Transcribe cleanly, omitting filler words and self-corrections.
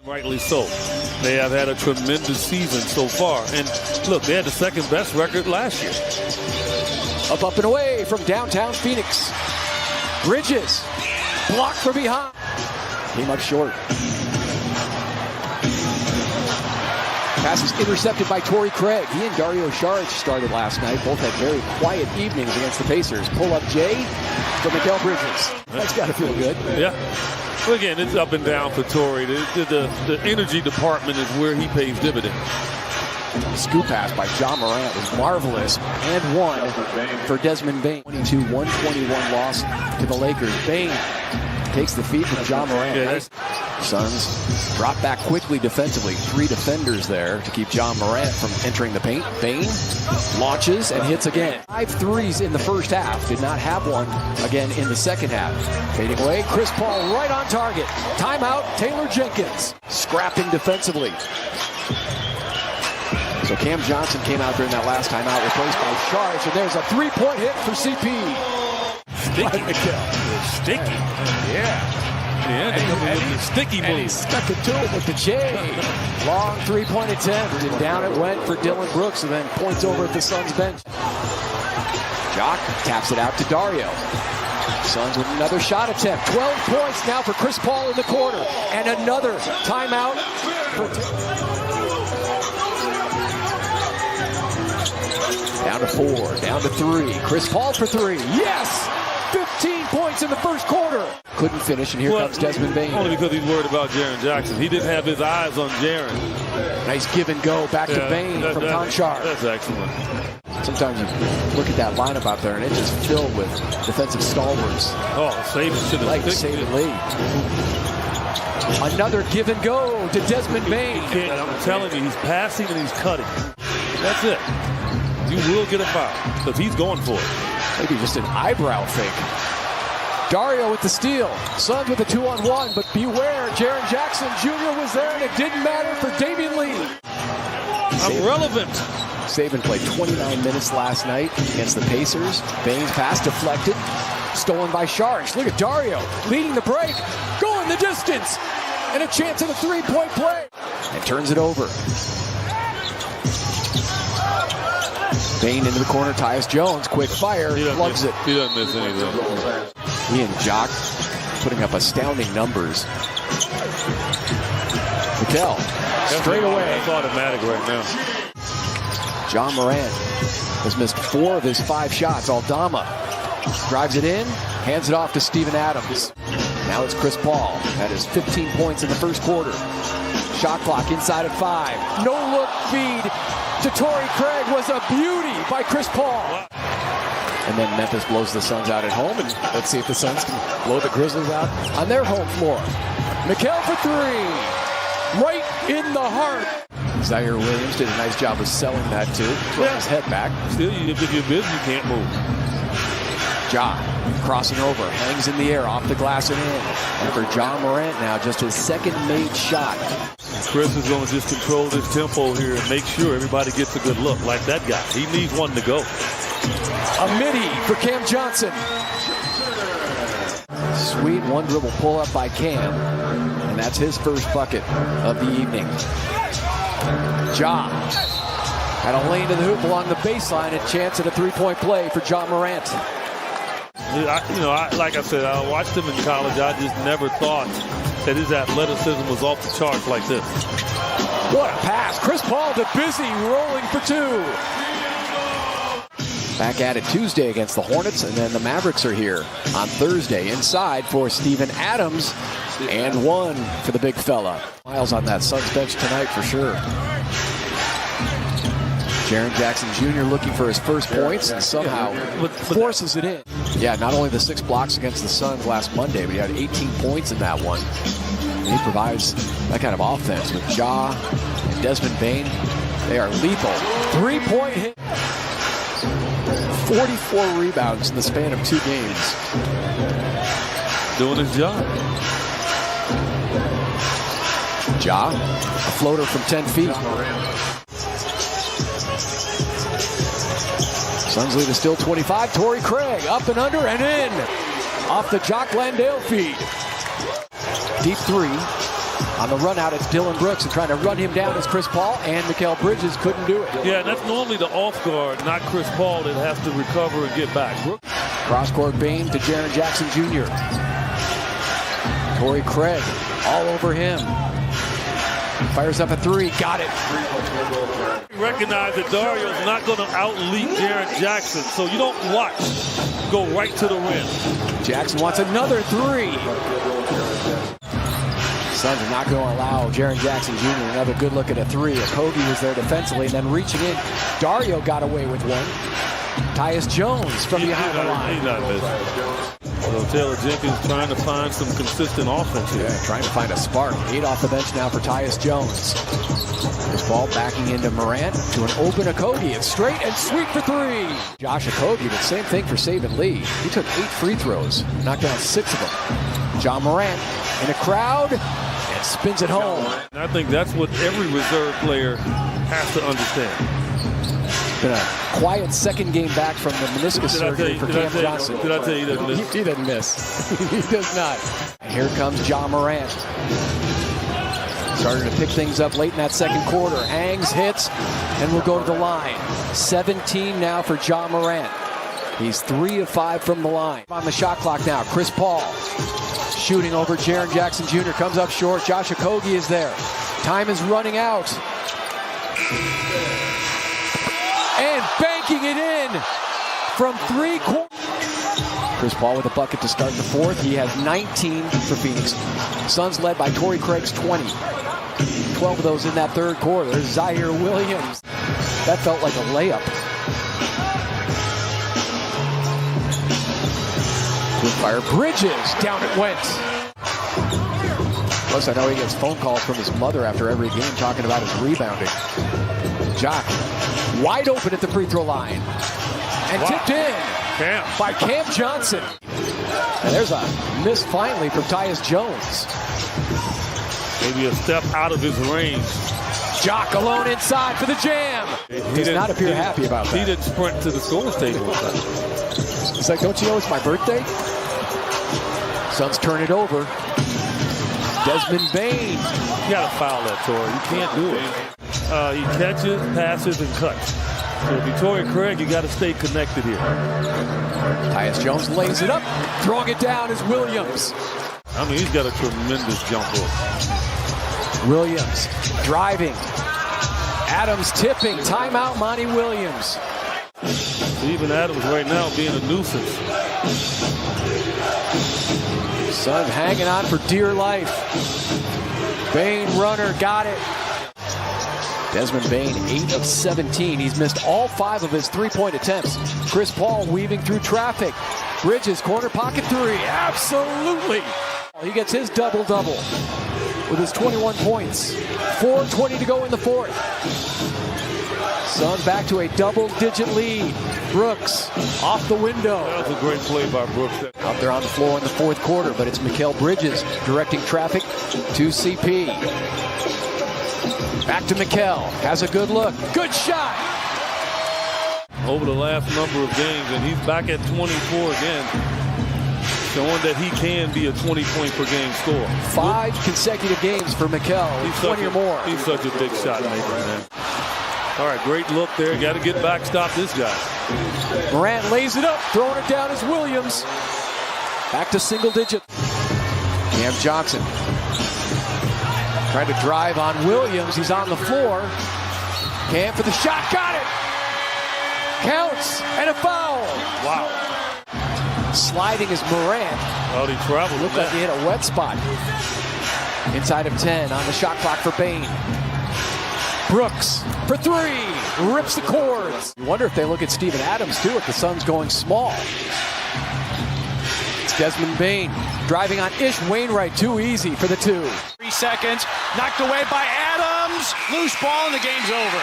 Rightly so. They have had a tremendous season so far. And look, they had the second best record last year. Up and away from downtown Phoenix. Bridges blocked from behind. Came up short. Pass is intercepted by Torrey Craig. He and Dario Saric started last night. Both had very quiet evenings against the Pacers. Pull up Jay for Mikal Bridges. That's got to feel good. Yeah. Well, again, it's up and down for Torrey. The energy department is where he pays dividends. Scoop pass by John Morant was marvelous. And one for Desmond Bane. 22-121 loss to the Lakers. Bane takes the feed from John Morant. Yeah, Suns drop back quickly defensively. 3 defenders there to keep John Morant from entering the paint. Bane launches and hits again. 5 threes in the first half. Did not have one again in the second half. Fading away, Chris Paul right on target. Timeout, Taylor Jenkins. Scrapping defensively. So Cam Johnson came out during that last timeout, replaced by Saric, and there's a 3-point hit for CP. Sticky. Sticky. Yeah. And the sticky move. And he stuck it to him with the J. Long 3-point attempt, and down it went for Dylan Brooks, and then points over at the Suns bench. Jock taps it out to Dario. Suns with another shot attempt. 12 points now for Chris Paul in the quarter, and another timeout down to 4, down to 3. Chris Paul for 3. Yes! 15 points in the first quarter. Couldn't finish, and here comes Desmond Bane. Only because he's worried about Jaren Jackson. He didn't have his eyes on Jaren. Nice give and go back to Bane from Conchar. That's excellent. Sometimes you look at that lineup out there, and it's just filled with defensive stalwarts. Oh, Saban should have like Saban Lee. Another give and go to Desmond Bane. I'm telling you, he's passing and he's cutting. That's it. You will get a foul because he's going for it. Maybe just an eyebrow fake. Dario with the steal. Suns with a 2-on-1, but beware, Jaren Jackson Jr. was there, and it didn't matter for Damian Lee. I'm relevant. Saban played 29 minutes last night against the Pacers. Bane's pass deflected. Stolen by Saric. Look at Dario leading the break. Going the distance. And a chance at a 3-point play. And turns it over. Bane into the corner. Tyus Jones. Quick fire. Plugs it. He doesn't miss anything. He and Jock putting up astounding numbers. Mikal. Straight away. That's automatic right now. John Morant has missed 4 of his 5 shots. Aldama drives it in, hands it off to Steven Adams. Now it's Chris Paul. That is 15 points in the first quarter. Shot clock inside of 5. No look feed to Torrey Craig was a beauty by Chris Paul. And then Memphis blows the Suns out at home, and let's see if the Suns can blow the Grizzlies out on their home floor. Mikal for 3. Right in the heart. Zaire Williams did a nice job of selling that too. Throwing his head back. Still, if you're busy, you can't move. Ja crossing over, hangs in the air, off the glass and in. And for John Morant now, just his second made shot. Chris is going to just control this tempo here and make sure everybody gets a good look like that guy. He needs one to go. A midi for Cam Johnson. Sweet one dribble pull up by Cam. And that's his first bucket of the evening. Ja had a lane to the hoop along the baseline, and chance at a 3-point play for John Morant. Like I said, I watched him in college. I just never thought that his athleticism was off the charts like this. What a pass. Chris Paul to Busy, rolling for 2. Back at it Tuesday against the Hornets, and then the Mavericks are here on Thursday. Inside for Steven Adams, and 1 for the big fella. Miles on that Suns bench tonight for sure. Jaren Jackson Jr. looking for his first points and somehow forces it in. Yeah, not only the 6 blocks against the Suns last Monday, but he had 18 points in that one. And he provides that kind of offense with Ja and Desmond Bane. They are lethal. 3-point hit. 44 rebounds in the span of 2 games. Doing his job. Ja, a floater from 10 feet. Suns lead is still 25. Torrey Craig up and under and in. Off the Jock Landale feed. Deep 3. On the run out, it's Dylan Brooks, and trying to run him down is Chris Paul, and Mikal Bridges couldn't do it. Yeah, and that's normally the off guard, not Chris Paul, that has to recover and get back. Cross-court Bane to Jaren Jackson Jr. Torrey Craig all over him. Fires up a three, got it. Recognize that Dario's not going to out-leap Jaren Jackson, so you don't watch. Go right to the rim. Jackson wants another three. Suns are not going to allow Jaren Jackson Jr. another good look at a three. Okogie was there defensively, and then reaching in. Dario got away with one. Tyus Jones from behind the line. He's not missing. So Taylor Jenkins trying to find some consistent offense here. Yeah, trying to find a spark. 8 off the bench now for Tyus Jones. This ball backing into Morant to an open Okogie. It's straight and sweet for three. Josh Okogie, but same thing for Saban Lee. He took 8 free throws, knocked down 6 of them. John Morant in a crowd and spins it home. And I think that's what every reserve player has to understand. Been a quiet second game back from the meniscus surgery for Cam Johnson. Did I tell you he doesn't miss? He doesn't miss. He does not. And here comes John Morant. Started to pick things up late in that second quarter. Hangs, hits, and will go to the line. 17 now for John Morant. He's 3 of 5 from the line. On the shot clock now, Chris Paul shooting over Jaren Jackson Jr. Comes up short. Josh Okogie is there. Time is running out. And banking it in from 3 quarters. Chris Paul with a bucket to start the fourth. He has 19 for Phoenix. Suns led by Torrey Craig's 20. 12 of those in that third quarter. There's Zaire Williams. That felt like a layup. Quick fire. Bridges. Down it went. Plus, I know he gets phone calls from his mother after every game talking about his rebounding. Jock wide open at the free throw line. And tipped in by Cam Johnson. And there's a miss finally from Tyus Jones. Maybe a step out of his range. Jock alone inside for the jam. He does not appear happy about that. He didn't sprint to the scorer's table. He's like, don't you know it's my birthday? Suns turn it over. Desmond Bane. You got to foul that, Torrey. You can't do it. He catches, passes, and cuts. So if you're Torrey Craig, you got to stay connected here. Tyus Jones lays it up. Throwing it down is Williams. I mean, he's got a tremendous jump hook. Williams driving. Adams tipping. Timeout, Monty Williams. Even Adams right now being a nuisance. Suns hanging on for dear life. Bane runner got it. Desmond Bane, 8 of 17. He's missed all 5 of his three-point attempts. Chris Paul weaving through traffic. Bridges, corner pocket three. Absolutely. He gets his double-double with his 21 points. 4:20 to go in the fourth. Suns back to a double-digit lead. Brooks off the window. That was a great play by Brooks. Out there on the floor in the fourth quarter, but it's Mikal Bridges directing traffic to CP. Back to Mikal. Has a good look. Good shot. Over the last number of games, and he's back at 24 again, showing that he can be a 20-point-per-game scorer. 5 consecutive games for Mikal. 20 or more. He's such a big shot maker, man. All right, great look there. Got to get back, stop this guy. Morant lays it up, throwing it down is Williams. Back to single digit. Cam Johnson trying to drive on Williams. He's on the floor. Cam for the shot, got it. Counts and a foul. Wow. Sliding is Morant. Well, he traveled. Looked like he hit a wet spot. Inside of 10 on the shot clock for Bane. Brooks for 3. Rips the cords. You wonder if they look at Steven Adams too if the Suns going small. It's Desmond Bane driving on Ish Wainwright. Too easy for the 2. 3 seconds. Knocked away by Adams. Loose ball and the game's over.